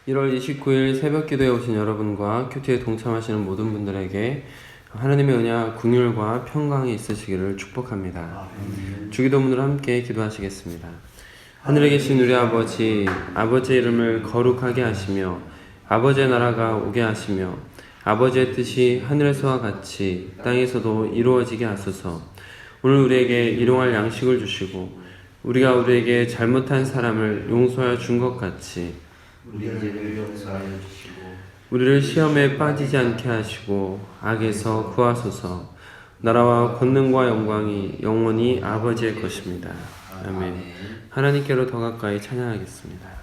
1월 29일 새벽 기도에 오신 여러분과 큐티에 동참하시는 모든 분들에게 하나님의 은혜와 긍휼과 평강이 있으시기를 축복합니다. 주기도문으로 함께 기도하시겠습니다. 하늘에 계신 우리 아버지, 아버지의 이름을 거룩하게 하시며 아버지의 나라가 오게 하시며 아버지의 뜻이 하늘에서와 같이 땅에서도 이루어지게 하소서. 오늘 우리에게 일용할 양식을 주시고 우리가 우리에게 잘못한 사람을 용서하여 준 것 같이 우리의 죄를 용서하여 주시고 우리를 시험에 빠지지 않게 하시고 악에서 구하소서. 나라와 권능과 영광이 영원히 아버지의 것입니다. 아멘. 하나님께로 더 가까이 찬양하겠습니다.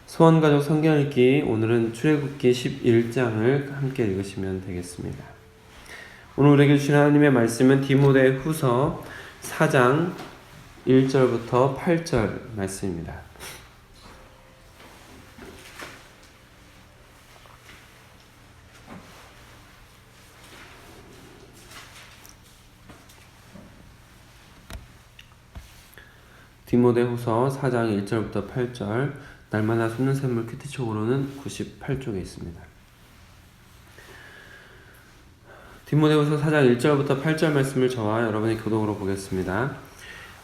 소원가족 성경 읽기, 오늘은 출애굽기 11장을 함께 읽으시면 되겠습니다. 오늘 우리에게 주신 하나님의 말씀은 디모데 후서 4장 1절부터 8절 말씀입니다. 디모데 후서 4장 1절부터 8절, 날마다 솟는 샘물 큐티 쪽으로는 98쪽에 있습니다. 디모데후서 4장 1절부터 8절 말씀을 저와 여러분의 교독으로 보겠습니다.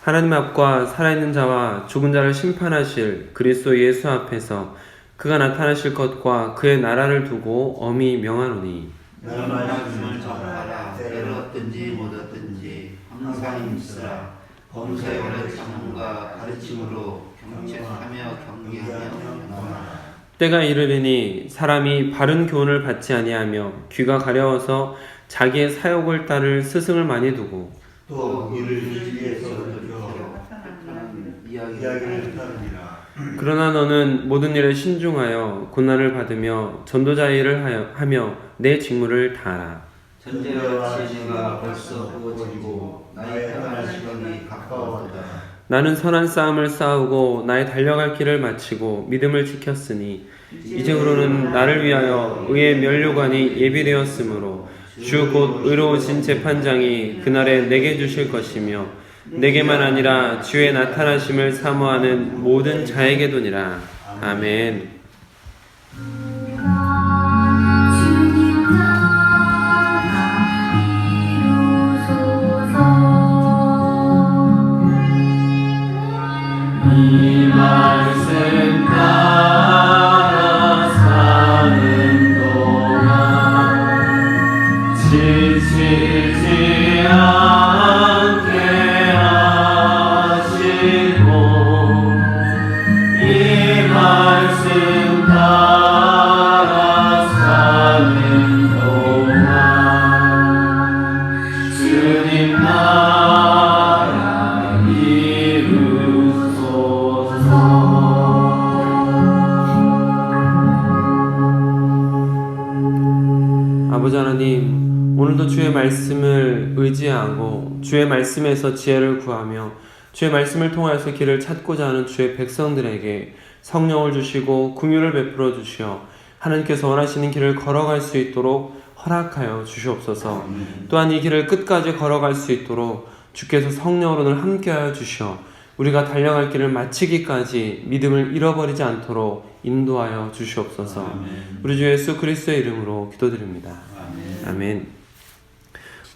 하나님 앞과 살아있는 자와 죽은 자를 심판하실 그리스도 예수 앞에서 그가 나타나실 것과 그의 나라를 두고 엄히 명하노니 너희 말씀을 전하라. 때를 얻든지 못 얻든지 항상 힘쓰라. 범사의 참음과 가르침으로 경책하며 경계하며 명하라. 때가 이르리니 사람이 바른 교훈을 받지 아니하며 귀가 가려워서 자기의 사욕을 따를 스승을 많이 두고 또 이를 진리에서 돌이켜 이야기를 따르니라. 그러나 너는 모든 일에 신중하여 고난을 받으며 전도자의 일을 하며 내 직무를 다하라. 전제와 진리가 벌써 부어지고 나의 떠날 시간이 가까웠도다. 나는 선한 싸움을 싸우고 나의 달려갈 길을 마치고 믿음을 지켰으니 이제부로는 나를 위하여 의의 면류관이 예비되었으므로 주 곧 의로우신 재판장이 그날에 내게 주실 것이며 내게만 아니라 주의 나타나심을 사모하는 모든 자에게도니라. 아멘. 이 말씀 따라 사는 동안 지치지 않아 말씀을 의지하고 주의 말씀에서 지혜를 구하며 주의 말씀을 통하여서 길을 찾고자 하는 주의 백성들에게 성령을 주시고 긍휼을 베풀어 주시어 하나님께서 원하시는 길을 걸어갈 수 있도록 허락하여 주시옵소서. 또한 이 길을 끝까지 걸어갈 수 있도록 주께서 성령으로 함께하여 주시어 우리가 달려갈 길을 마치기까지 믿음을 잃어버리지 않도록 인도하여 주시옵소서. 우리 주 예수 그리스도의 이름으로 기도드립니다. 아멘.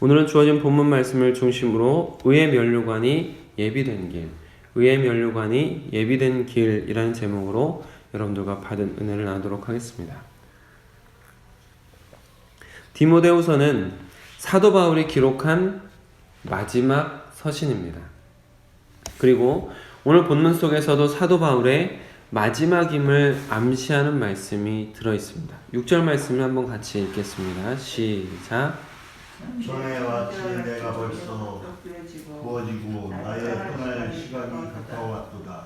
오늘은 주어진 본문 말씀을 중심으로 의의 면류관이 예비된 길, 의의 면류관이 예비된 길이라는 제목으로 여러분들과 받은 은혜를 나누도록 하겠습니다. 디모데후서는 사도 바울이 기록한 마지막 서신입니다. 그리고 오늘 본문 속에서도 사도 바울의 마지막임을 암시하는 말씀이 들어있습니다. 6절 말씀을 한번 같이 읽겠습니다. 시작. 전에 왔지 내가 벌써 부어지고 나의 떠날 시간이 가까워왔도다.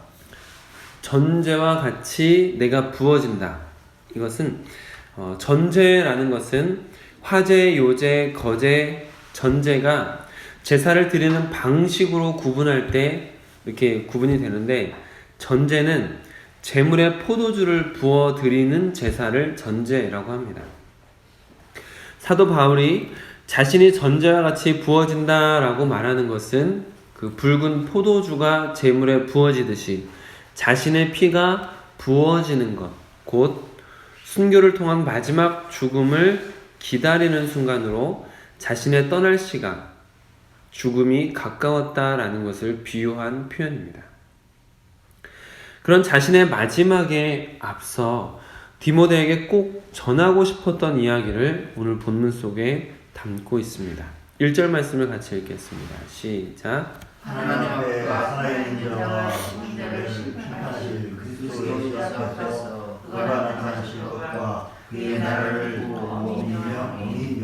전제와 같이 내가 부어진다. 이것은 전제라는 것은 화제, 요제, 거제, 전제가 제사를 드리는 방식으로 구분할 때 이렇게 구분이 되는데, 전제는 제물에 포도주를 부어 드리는 제사를 전제라고 합니다. 사도 바울이 자신이 전제와 같이 부어진다라고 말하는 것은 그 붉은 포도주가 제물에 부어지듯이 자신의 피가 부어지는 것, 곧 순교를 통한 마지막 죽음을 기다리는 순간으로 자신의 떠날 시간, 죽음이 가까웠다라는 것을 비유한 표현입니다. 그런 자신의 마지막에 앞서 디모데에게 꼭 전하고 싶었던 이야기를 오늘 본문 속에 담고 있습니다. 1절 말씀을 같이 읽겠습니다. 시작. 하나님 앞에 살아있는 자와 죽음을 심판하실 그리스도 예수 앞에서 그가 나타나실 것과 그의 나라를 또 엄히 명하노니.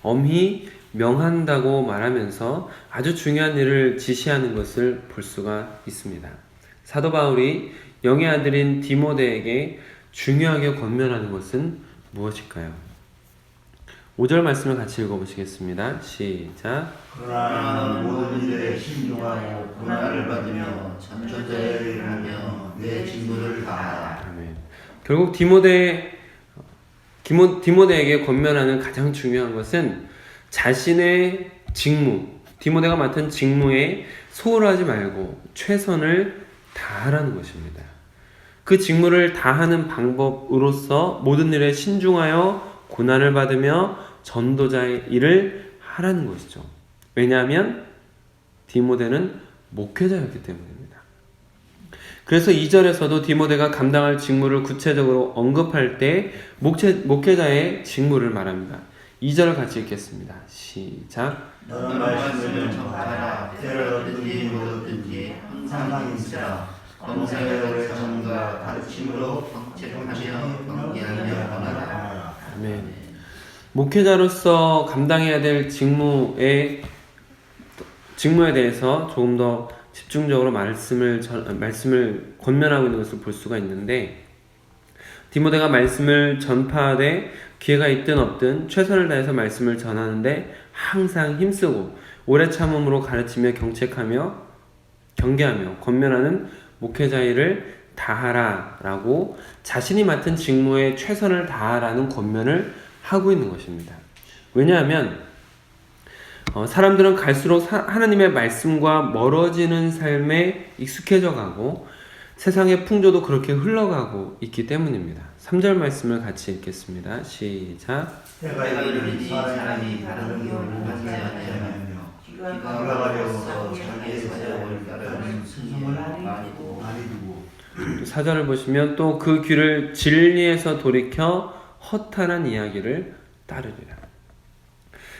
엄히 명한다고 말하면서 아주 중요한 일을 지시하는 것을 볼 수가 있습니다. 사도 바울이 영의 아들인 디모데에게 중요하게 권면하는 것은 무엇일까요? 5절 말씀을 같이 읽어보시겠습니다. 시작. 그러나 모든 일에 신중하고 고난을 받으며 전처자에 이르며 내 직무를 다하라. 아멘. 결국 디모데에게 권면하는 가장 중요한 것은 자신의 직무, 디모데가 맡은 직무에 소홀하지 말고 최선을 다하라는 것입니다. 그 직무를 다하는 방법으로서 모든 일에 신중하여 고난을 받으며 전도자의 일을 하라는 것이죠. 왜냐하면 디모데는 목회자였기 때문입니다. 그래서 2절에서도 디모데가 감당할 직무를 구체적으로 언급할 때 목회자의 직무를 말합니다. 2절을 같이 읽겠습니다. 시작. 너는 말씀을 전하라. 때를 얻든지 못 얻든지 항상 임시라. 검사의 오래 전과 가르침으로 책임하며 경계하며 권하라. 아멘. 목회자로서 감당해야 될 직무에 대해서 조금 더 집중적으로 말씀을 권면하고 있는 것을 볼 수가 있는데, 디모데가 말씀을 전파하되 기회가 있든 없든 최선을 다해서 말씀을 전하는데 항상 힘쓰고 오래 참음으로 가르치며 경계하며 권면하는 목회자 일을 다하라 라고 자신이 맡은 직무에 최선을 다하라는 권면을 하고 있는 것입니다. 왜냐하면 사람들은 갈수록 하나님의 말씀과 멀어지는 삶에 익숙해져 가고 세상의 풍조도 그렇게 흘러가고 있기 때문입니다. 3절 말씀을 같이 읽겠습니다. 시작. 때가 이르니 사람이 다른 교훈을 받지 아니하며 기가 가려워서 자기의 사역을 따르는 순성을 많이 두고. 4절을 보시면 또 그 귀를 진리에서 돌이켜 허탄한 이야기를 따르리라.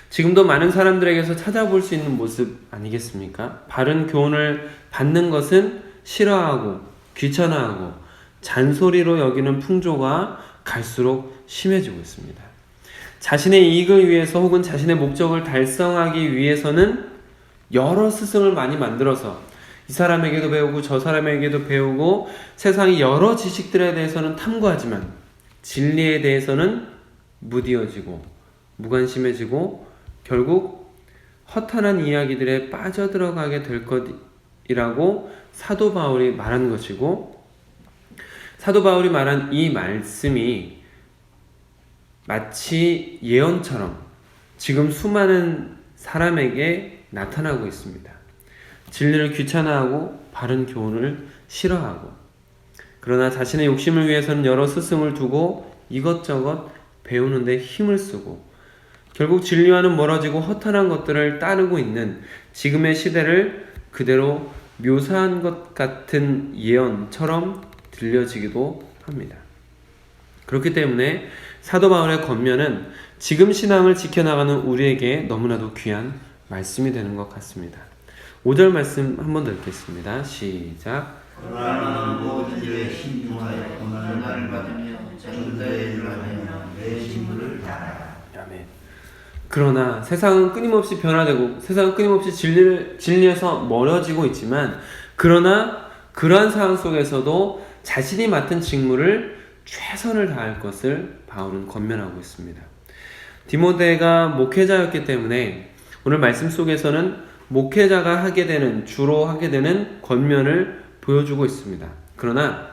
지금도 많은 사람들에게서 찾아볼 수 있는 모습 아니겠습니까? 바른 교훈을 받는 것은 싫어하고 귀찮아하고 잔소리로 여기는 풍조가 갈수록 심해지고 있습니다. 자신의 이익을 위해서 혹은 자신의 목적을 달성하기 위해서는 여러 스승을 많이 만들어서 이 사람에게도 배우고 저 사람에게도 배우고 세상의 여러 지식들에 대해서는 탐구하지만 진리에 대해서는 무디어지고 무관심해지고 결국 허탄한 이야기들에 빠져들어가게 될 것이라고 사도 바울이 말한 것이고, 사도 바울이 말한 이 말씀이 마치 예언처럼 지금 수많은 사람에게 나타나고 있습니다. 진리를 귀찮아하고 바른 교훈을 싫어하고, 그러나 자신의 욕심을 위해서는 여러 스승을 두고 이것저것 배우는 데 힘을 쓰고, 결국 진리와는 멀어지고 허탄한 것들을 따르고 있는 지금의 시대를 그대로 묘사한 것 같은 예언처럼 들려지기도 합니다. 그렇기 때문에 사도 바울의 권면은 지금 신앙을 지켜나가는 우리에게 너무나도 귀한 말씀이 되는 것 같습니다. 5절 말씀 한 번 더 읽겠습니다. 시작. 그러나 모든 일에 신중하여 고난을 받으며 전도의 일을 하며 내 직무를 다하라. 아멘. 그러나 세상은 끊임없이 변화되고 세상은 끊임없이 진리에서 멀어지고 있지만, 그러나 그러한 상황 속에서도 자신이 맡은 직무를 최선을 다할 것을 바울은 권면하고 있습니다. 디모데가 목회자였기 때문에 오늘 말씀 속에서는 목회자가 주로 하게 되는 권면을 보여주고 있습니다. 그러나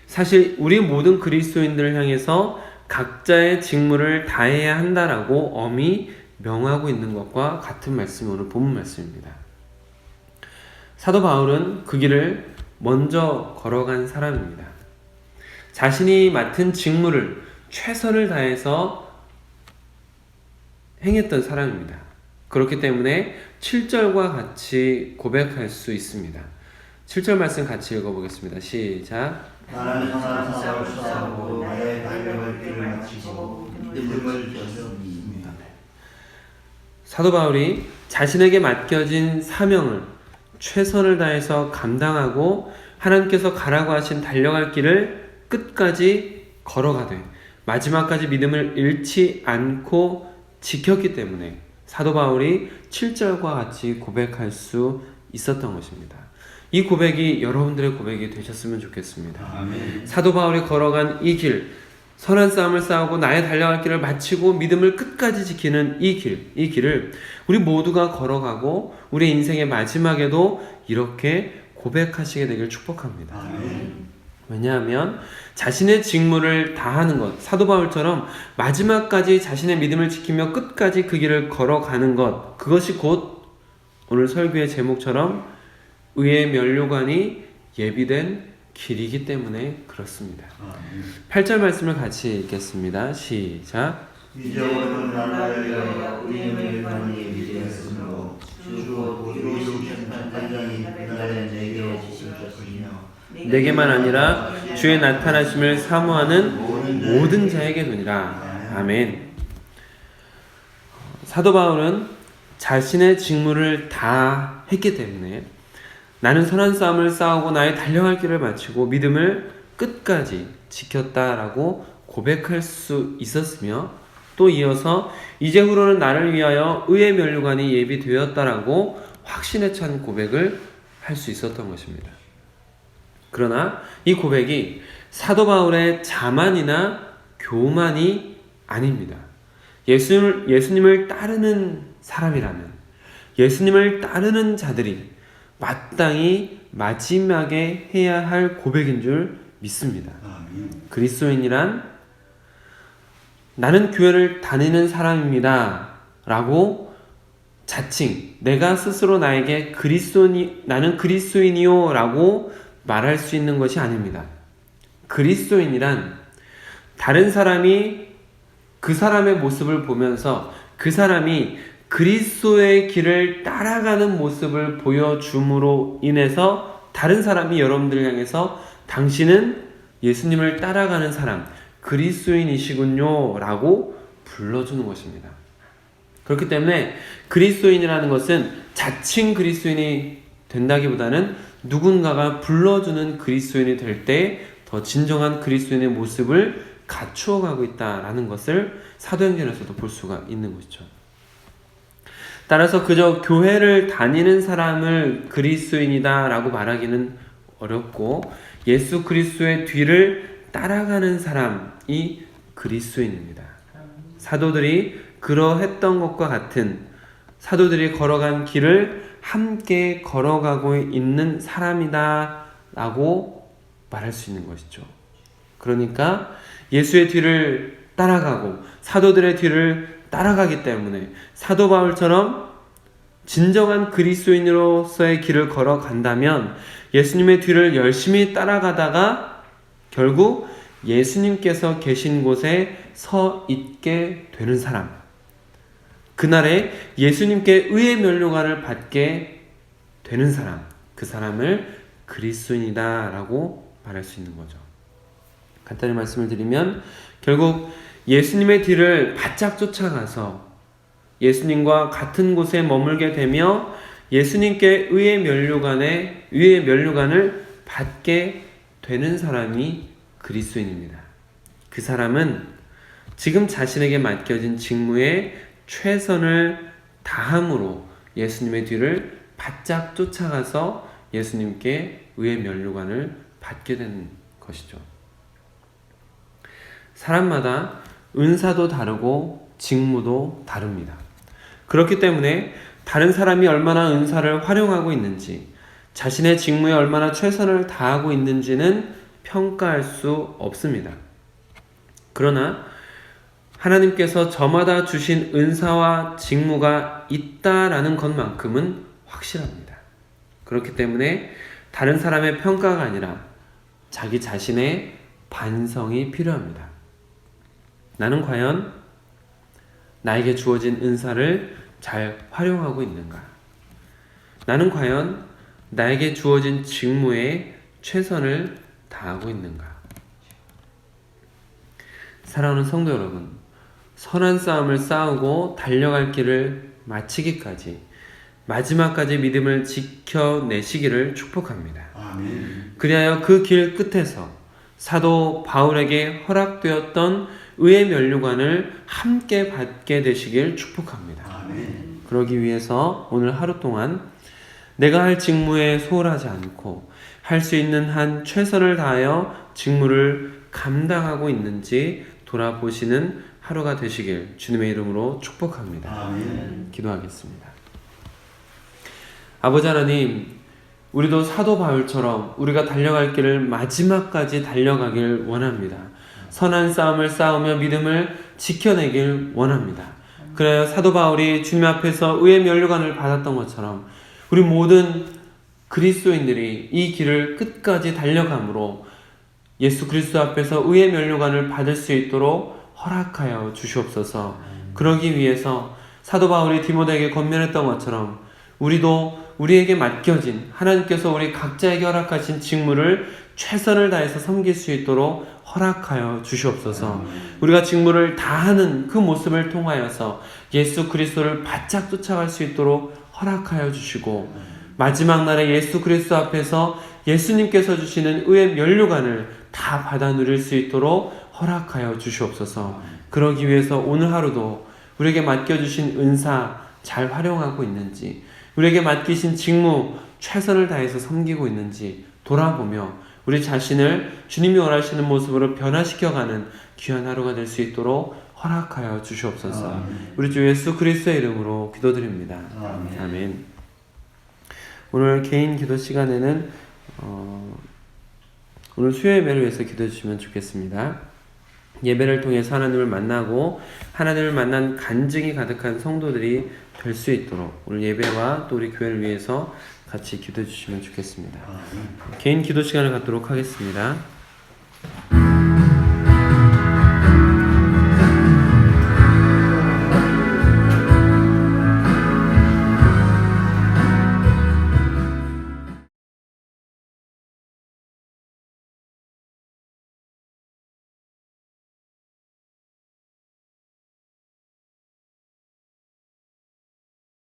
사실 우리 모든 그리스도인들을 향해서 각자의 직무를 다해야 한다라고 엄히 명하고 있는 것과 같은 말씀이 오늘 본문 말씀입니다. 사도 바울은 그 길을 먼저 걸어간 사람입니다. 자신이 맡은 직무를 최선을 다해서 행했던 사람입니다. 그렇기 때문에 7절과 같이 고백할 수 있습니다. 7절 말씀 같이 읽어보겠습니다. 시작. 나는 선한 싸움을 싸우고 나의 달려갈 길을 마치고 믿음을 지켰습니다. 사도 바울이 자신에게 맡겨진 사명을 최선을 다해서 감당하고 하나님께서 가라고 하신 달려갈 길을 끝까지 걸어가되 마지막까지 믿음을 잃지 않고 지켰기 때문에 사도 바울이 7절과 같이 고백할 수 있었던 것입니다. 이 고백이 여러분들의 고백이 되셨으면 좋겠습니다. 아멘. 사도 바울이 걸어간 이 길, 선한 싸움을 싸우고 나의 달려갈 길을 마치고 믿음을 끝까지 지키는 이 길을 우리 모두가 걸어가고 우리 인생의 마지막에도 이렇게 고백하시게 되길 축복합니다. 아멘. 왜냐하면 자신의 직무를 다하는 것, 사도 바울처럼 마지막까지 자신의 믿음을 지키며 끝까지 그 길을 걸어가는 것, 그것이 곧 오늘 설교의 제목처럼 의의 면류관이 예비된 길이기 때문에 그렇습니다. 8절 말씀을 같이 읽겠습니다. 시작. 이제는 나를 위하여 의의 면류관이 예비되었으므로 주고 이루신 판단이 그날에 내게 주시며 내게만 아니라 주의 나타나심을 사모하는 모든 자에게 도니라. 아멘. 사도 바울은 자신의 직무를 다 했기 때문에 나는 선한 싸움을 싸우고 나의 달려갈 길을 마치고 믿음을 끝까지 지켰다라고 고백할 수 있었으며, 또 이어서 이제후로는 나를 위하여 의의 면류관이 예비되었다라고 확신에 찬 고백을 할 수 있었던 것입니다. 그러나 이 고백이 사도 바울의 자만이나 교만이 아닙니다. 예수님을 따르는 사람이라면, 예수님을 따르는 자들이 마땅히 마지막에 해야 할 고백인 줄 믿습니다. 그리스도인이란 나는 교회를 다니는 사람입니다 라고 자칭, 내가 스스로 나에게 나는 그리스도인이요 라고 말할 수 있는 것이 아닙니다. 그리스도인이란 다른 사람이 그 사람의 모습을 보면서 그 사람이 그리스도의 길을 따라가는 모습을 보여줌으로 인해서 다른 사람이 여러분들을 향해서 당신은 예수님을 따라가는 사람, 그리스도인이시군요 라고 불러주는 것입니다. 그렇기 때문에 그리스도인이라는 것은 자칭 그리스도인이 된다기보다는 누군가가 불러주는 그리스도인이 될 때 더 진정한 그리스도인의 모습을 갖추어가고 있다라는 것을 사도행전에서도 볼 수가 있는 것이죠. 따라서 그저 교회를 다니는 사람을 그리스도인이다 라고 말하기는 어렵고, 예수 그리스도의 뒤를 따라가는 사람이 그리스도인입니다. 사도들이 그러했던 것과 같은 사도들이 걸어간 길을 함께 걸어가고 있는 사람이다 라고 말할 수 있는 것이죠. 그러니까 예수의 뒤를 따라가고 사도들의 뒤를 따라가기 때문에 사도 바울처럼 진정한 그리스도인으로서의 길을 걸어간다면 예수님의 뒤를 열심히 따라가다가 결국 예수님께서 계신 곳에 서 있게 되는 사람, 그날에 예수님께 의의 면류관을 받게 되는 사람, 그 사람을 그리스도인이다 라고 말할 수 있는 거죠. 간단히 말씀을 드리면 결국 예수님의 뒤를 바짝 쫓아가서 예수님과 같은 곳에 머물게 되며 예수님께 의의 면류관을 받게 되는 사람이 그리스도인입니다. 그 사람은 지금 자신에게 맡겨진 직무에 최선을 다함으로 예수님의 뒤를 바짝 쫓아가서 예수님께 의의 면류관을 받게 되는 것이죠. 사람마다 은사도 다르고 직무도 다릅니다. 그렇기 때문에 다른 사람이 얼마나 은사를 활용하고 있는지, 자신의 직무에 얼마나 최선을 다하고 있는지는 평가할 수 없습니다. 그러나 하나님께서 저마다 주신 은사와 직무가 있다라는 것만큼은 확실합니다. 그렇기 때문에 다른 사람의 평가가 아니라 자기 자신의 반성이 필요합니다. 나는 과연 나에게 주어진 은사를 잘 활용하고 있는가? 나는 과연 나에게 주어진 직무에 최선을 다하고 있는가? 사랑하는 성도 여러분, 선한 싸움을 싸우고 달려갈 길을 마치기까지 마지막까지 믿음을 지켜내시기를 축복합니다. 아멘. 그리하여 그 길 끝에서 사도 바울에게 허락되었던 의의 면류관을 함께 받게 되시길 축복합니다. 아멘. 그러기 위해서 오늘 하루 동안 내가 할 직무에 소홀하지 않고 할 수 있는 한 최선을 다하여 직무를 감당하고 있는지 돌아보시는 하루가 되시길 주님의 이름으로 축복합니다. 아멘. 기도하겠습니다. 아버지 하나님, 우리도 사도 바울처럼 우리가 달려갈 길을 마지막까지 달려가길 원합니다. 선한 싸움을 싸우며 믿음을 지켜내길 원합니다. 그래야 사도 바울이 주님 앞에서 의의 면류관을 받았던 것처럼 우리 모든 그리스도인들이 이 길을 끝까지 달려감으로 예수 그리스도 앞에서 의의 면류관을 받을 수 있도록 허락하여 주시옵소서. 그러기 위해서 사도 바울이 디모데에게 권면했던 것처럼 우리도 우리에게 맡겨진 하나님께서 우리 각자에게 허락하신 직무를 최선을 다해서 섬길 수 있도록 허락하여 주시옵소서. 우리가 직무를 다하는 그 모습을 통하여서 예수 그리스도를 바짝 쫓아갈 수 있도록 허락하여 주시고 마지막 날에 예수 그리스도 앞에서 예수님께서 주시는 의의 면류관을 다 받아 누릴 수 있도록 허락하여 주시옵소서. 그러기 위해서 오늘 하루도 우리에게 맡겨주신 은사 잘 활용하고 있는지, 우리에게 맡기신 직무 최선을 다해서 섬기고 있는지 돌아보며 우리 자신을 주님이 원하시는 모습으로 변화시켜가는 귀한 하루가 될 수 있도록 허락하여 주시옵소서. 아멘. 우리 주 예수 그리스도의 이름으로 기도드립니다. 아멘. 아멘. 오늘 개인 기도 시간에는 오늘 수요 예배를 위해서 기도해 주시면 좋겠습니다. 예배를 통해서 하나님을 만나고 하나님을 만난 간증이 가득한 성도들이 될 수 있도록 오늘 예배와 또 우리 교회를 위해서 같이 기도해 주시면 좋겠습니다. 아멘. 개인 기도 시간을 갖도록 하겠습니다.